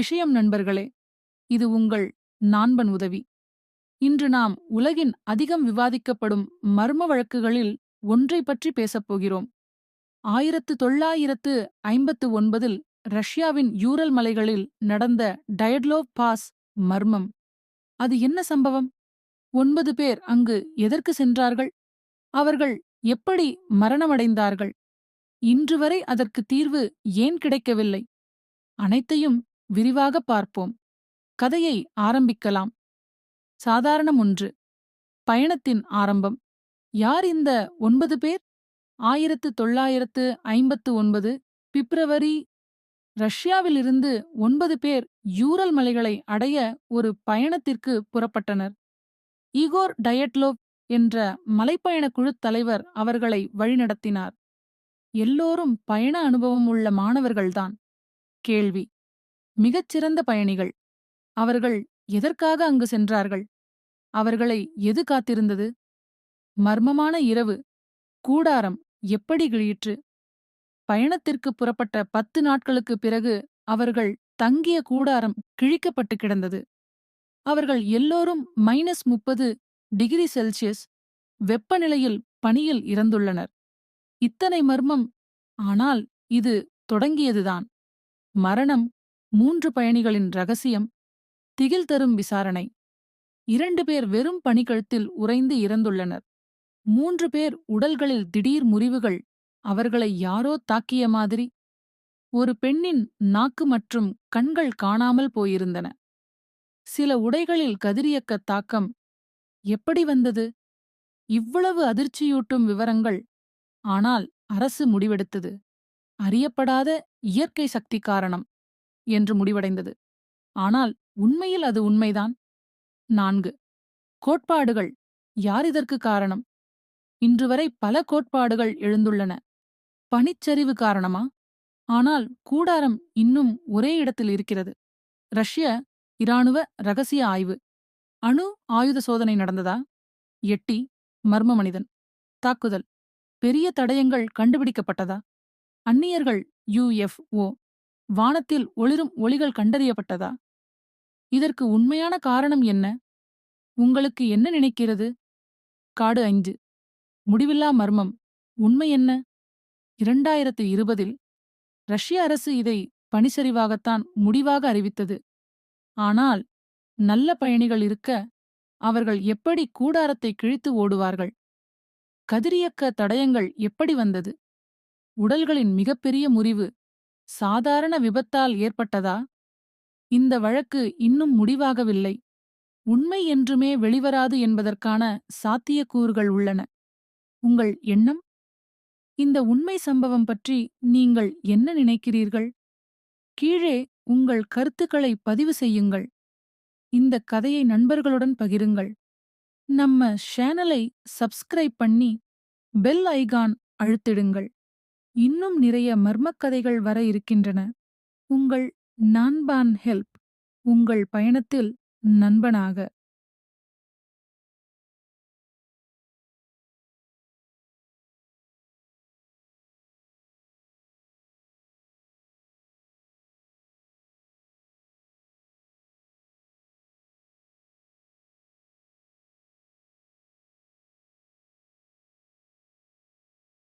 விஷயம் நண்பர்களே, இது உங்கள் நான்பன் உதவி. இன்று நாம் உலகின் அதிகம் விவாதிக்கப்படும் மர்ம வழக்குகளில் ஒன்றை பற்றி பேசப் போகிறோம். 1959இல் ரஷ்யாவின் யூரல் மலைகளில் நடந்த டயட்லோவ் பாஸ் மர்மம். அது என்ன சம்பவம்? 9 பேர் அங்கு எதற்கு சென்றார்கள்? அவர்கள் எப்படி மரணமடைந்தார்கள்? இன்று வரை அதற்கு தீர்வு ஏன் கிடைக்கவில்லை? அனைத்தையும் விரிவாக பார்ப்போம். கதையை ஆரம்பிக்கலாம். சாதாரணம் 1. பயணத்தின் ஆரம்பம். யார் இந்த 9 பேர்? 1959 பிப்ரவரி. ரஷ்யாவிலிருந்து 9 பேர் யூரல் மலைகளை அடைய ஒரு பயணத்திற்கு புறப்பட்டனர். ஈகோர் டயட்லோவ் என்ற மலைப்பயணக் குழுத் தலைவர் அவர்களை வழிநடத்தினார். எல்லோரும் பயண அனுபவம் உள்ள மாணவர்கள்தான். கேள்வி: மிகச்சிறந்த பயணிகள். அவர்கள் எதற்காக அங்கு சென்றார்கள்? அவர்களை எது காத்திருந்தது? மர்மமான இரவு. கூடாரம் எப்படி கிழியிற்று? பயணத்திற்கு புறப்பட்ட 10 நாட்களுக்குப் பிறகு அவர்கள் தங்கிய கூடாரம் கிழிக்கப்பட்டு கிடந்தது. அவர்கள் எல்லோரும் -30°C வெப்பநிலையில் பனியில் இறந்துள்ளனர். இத்தனை மர்மம். ஆனால் இது தொடங்கியதுதான். மரணம், 3 பயணிகளின் ரகசியம், திகில் தரும் விசாரணை. 2 பேர் வெறும் பனிக்கழுத்தில் உறைந்து இறந்துள்ளனர். 3 பேர் உடல்களில் திடீர் முறிவுகள், அவர்களை யாரோ தாக்கிய மாதிரி. ஒரு பெண்ணின் நாக்கு மற்றும் கண்கள் காணாமல் போயிருந்தன. சில உடைகளில் கதிரியக்க தாக்கம். எப்படி வந்தது? இவ்வளவு அதிர்ச்சியூட்டும் விவரங்கள். ஆனால் அரசு முடிவெடுத்தது. அறியப்படாத இயற்கை சக்தி காரணம் என்று முடிவடைந்தது. ஆனால் உண்மையில் அது உண்மைதான். 4. கோட்பாடுகள். யார் இதற்கு காரணம்? இன்று வரை பல கோட்பாடுகள் எழுந்துள்ளன. பனிச்சரிவு காரணமா? ஆனால் கூடாரம் இன்னும் ஒரே இடத்தில் இருக்கிறது. ரஷ்ய இராணுவ ரகசிய ஆய்வு. அணு ஆயுத சோதனை நடந்ததா? எட்டி மர்ம மனிதன். தாக்குதல். பெரிய தடயங்கள் கண்டுபிடிக்கப்பட்டதா? அந்நியர்கள், UFO. வானத்தில் ஒளிரும் ஒளிகள் கண்டறியப்பட்டதா? இதற்கு உண்மையான காரணம் என்ன? உங்களுக்கு என்ன நினைக்கிறது? காடு 5. முடிவில்லா மர்மம். உண்மை என்ன? 2020இல் ரஷ்ய அரசு இதை பனிச்சரிவாகத்தான் முடிவாக அறிவித்தது. ஆனால் நல்ல பயணிகள் இருக்க அவர்கள் எப்படி கூடாரத்தை கிழித்து ஓடுவார்கள்? கதிரியக்க தடயங்கள் எப்படி வந்தது? உடல்களின் மிகப்பெரிய முறிவு சாதாரண விபத்தால் ஏற்பட்டதா? இந்த வழக்கு இன்னும் முடிவாகவில்லை. உண்மை என்றுமே வெளிவராது என்பதற்கான சாத்தியக்கூறுகள் உள்ளன. உங்கள் எண்ணம்? இந்த உண்மை சம்பவம் பற்றி நீங்கள் என்ன நினைக்கிறீர்கள்? கீழே உங்கள் கருத்துக்களை பதிவு செய்யுங்கள். இந்த கதையை நண்பர்களுடன் பகிருங்கள். நம்ம சேனலை சப்ஸ்கிரைப் பண்ணி பெல் ஐகான் அழுத்திடுங்கள். இன்னும் நிறைய மர்மக்கதைகள் வர இருக்கின்றன. உங்கள் நான்பான் ஹெல்ப் உங்கள் பயணத்தில் நண்பனாக.